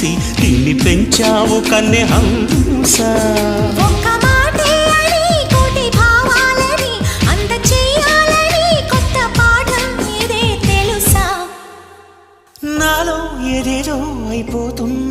చేసి తిండి పెంచావు కన్నె హంస. ఒక్క మాటే అని కోటి భావాలని అంత చెయ్యాలని కొత్త పాఠం ఇదే తెలుసా? నాలో ఏదేదో అయిపోతుంది